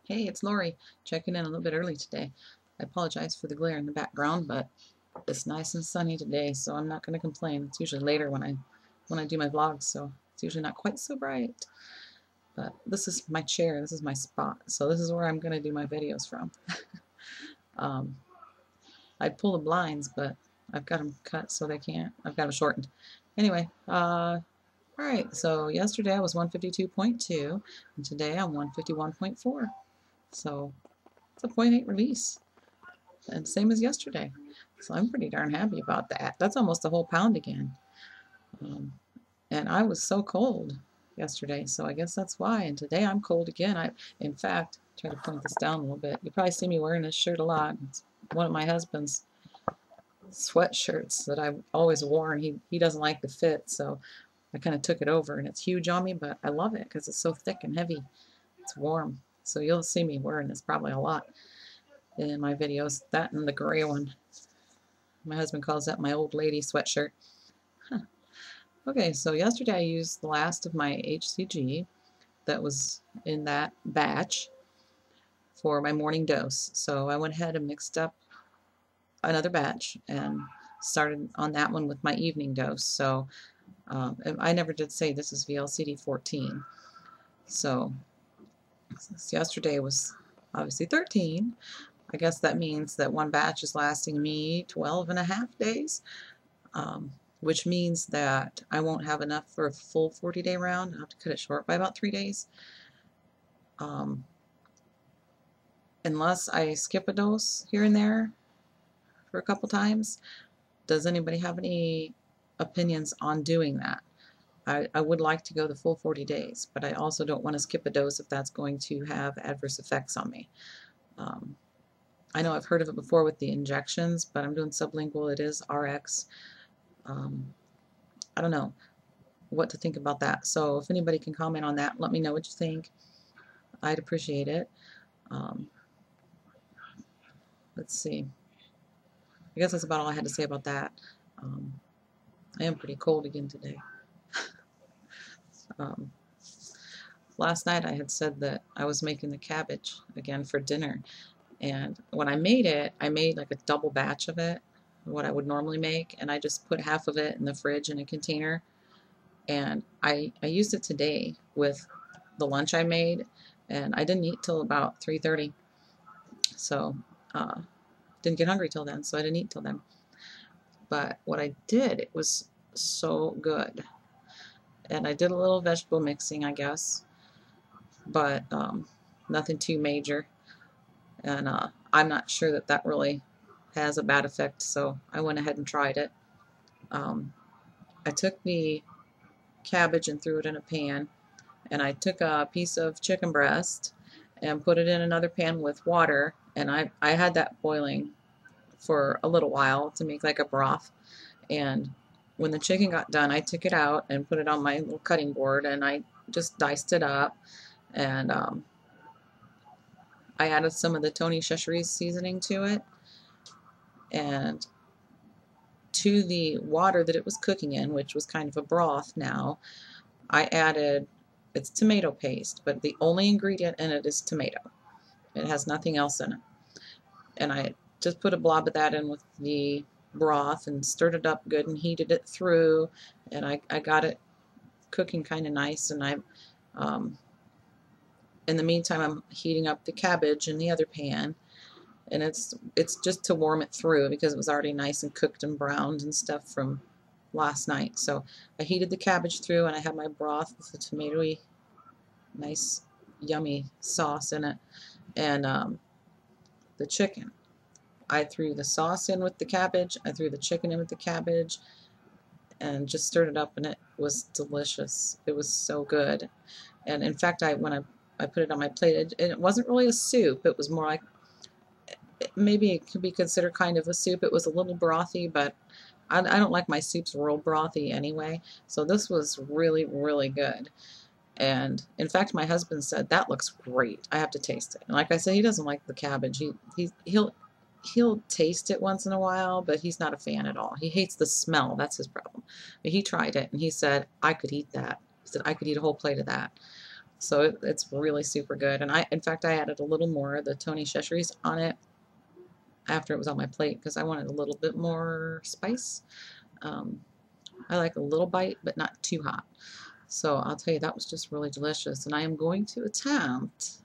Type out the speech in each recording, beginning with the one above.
Hey, it's Lori, checking in a little bit early today. I apologize for the glare in the background, but it's nice and sunny today, so I'm not going to complain. It's usually later when I do my vlogs, so it's usually not quite so bright. But this is my chair, this is my spot, so this is where I'm going to do my videos from. I'd pull the blinds, but I've got them cut so they can't. I've got them shortened. Anyway, alright, so yesterday I was 152.2, and today I'm 151.4. So it's a 0.8 release, and same as yesterday. So I'm pretty darn happy about that. That's almost a whole pound again. And I was so cold yesterday, so I guess that's why. And today I'm cold again. In fact, try to point this down a little bit. You probably see me wearing this shirt a lot. It's one of my husband's sweatshirts that I've always worn. He doesn't like the fit, so I kind of took it over, and it's huge on me, but I love it because it's so thick and heavy. It's warm. So you'll see me wearing this probably a lot in my videos. That and the gray one. My husband calls that my old lady sweatshirt. Huh. Okay, so yesterday I used the last of my HCG that was in that batch for my morning dose. So I went ahead and mixed up another batch and started on that one with my evening dose. So I never did say this is VLCD14. So since yesterday was obviously 13, I guess that means that one batch is lasting me 12.5 days, which means that I won't have enough for a full 40-day round. I'll have to cut it short by about 3 days. Unless I skip a dose here and there for a couple times. Does anybody have any opinions on doing that? I would like to go the full 40 days, but I also don't want to skip a dose if that's going to have adverse effects on me. I know I've heard of it before with the injections, but I'm doing sublingual. It is RX. I don't know what to think about that. So if anybody can comment on that, let me know what you think. I'd appreciate it. Let's see. I guess that's about all I had to say about that. I am pretty cold again today. Last night I had said that I was making the cabbage again for dinner, and when I made it, I made like a double batch of it, what I would normally make, and I just put half of it in the fridge in a container, and I used it today with the lunch I made, and I didn't eat till about 3:30, so didn't get hungry till then, so I didn't eat till then. But what I did, it was so good. And I did a little vegetable mixing, I guess, but nothing too major. And I'm not sure that that really has a bad effect, so I went ahead and tried it. I took the cabbage and threw it in a pan, and I took a piece of chicken breast and put it in another pan with water, and I had that boiling for a little while to make like a broth. And when the chicken got done, I took it out and put it on my little cutting board, and I just diced it up, and I added some of the Tony Chachere seasoning to it, and to the water that it was cooking in, which was kind of a broth now, I added, it's tomato paste, but the only ingredient in it is tomato. It has nothing else in it. And I just put a blob of that in with the broth and stirred it up good and heated it through, and I got it cooking kind of nice. And in the meantime, I'm heating up the cabbage in the other pan, and it's just to warm it through because it was already nice and cooked and browned and stuff from last night. So I heated the cabbage through, and I had my broth with the tomatoey, nice yummy sauce in it, and the chicken. I threw the sauce in with the cabbage, I threw the chicken in with the cabbage, and just stirred it up, and it was delicious. It was so good. And in fact, when I put it on my plate, it wasn't really a soup. It was more like, maybe it could be considered kind of a soup. It was a little brothy, but I don't like my soups real brothy anyway. So this was really, really good. And in fact, my husband said, that looks great. I have to taste it. And like I said, he doesn't like the cabbage. He'll taste it once in a while, but he's not a fan at all. He hates the smell. That's his problem. But he tried it, and he said, I could eat that. He said, I could eat a whole plate of that. So it's really super good. And in fact, I added a little more of the Tony Chachere's on it after it was on my plate because I wanted a little bit more spice. I like a little bite, but not too hot. So I'll tell you, that was just really delicious. And I am going to attempt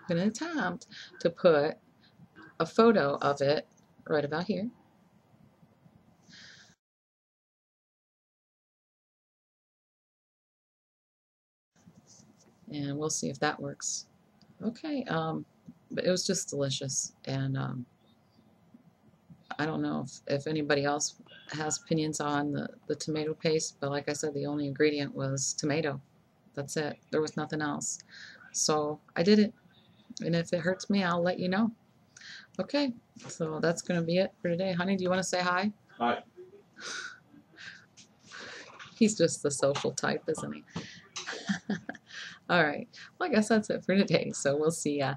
to put a photo of it right about here. And we'll see if that works. Okay, but it was just delicious. And I don't know if anybody else has opinions on the tomato paste, but like I said, the only ingredient was tomato. That's it. There was nothing else. So I did it. And if it hurts me, I'll let you know. Okay, so that's going to be it for today. Honey, do you want to say hi? Hi. He's just the social type, isn't he? All right. Well, I guess that's it for today. So we'll see ya.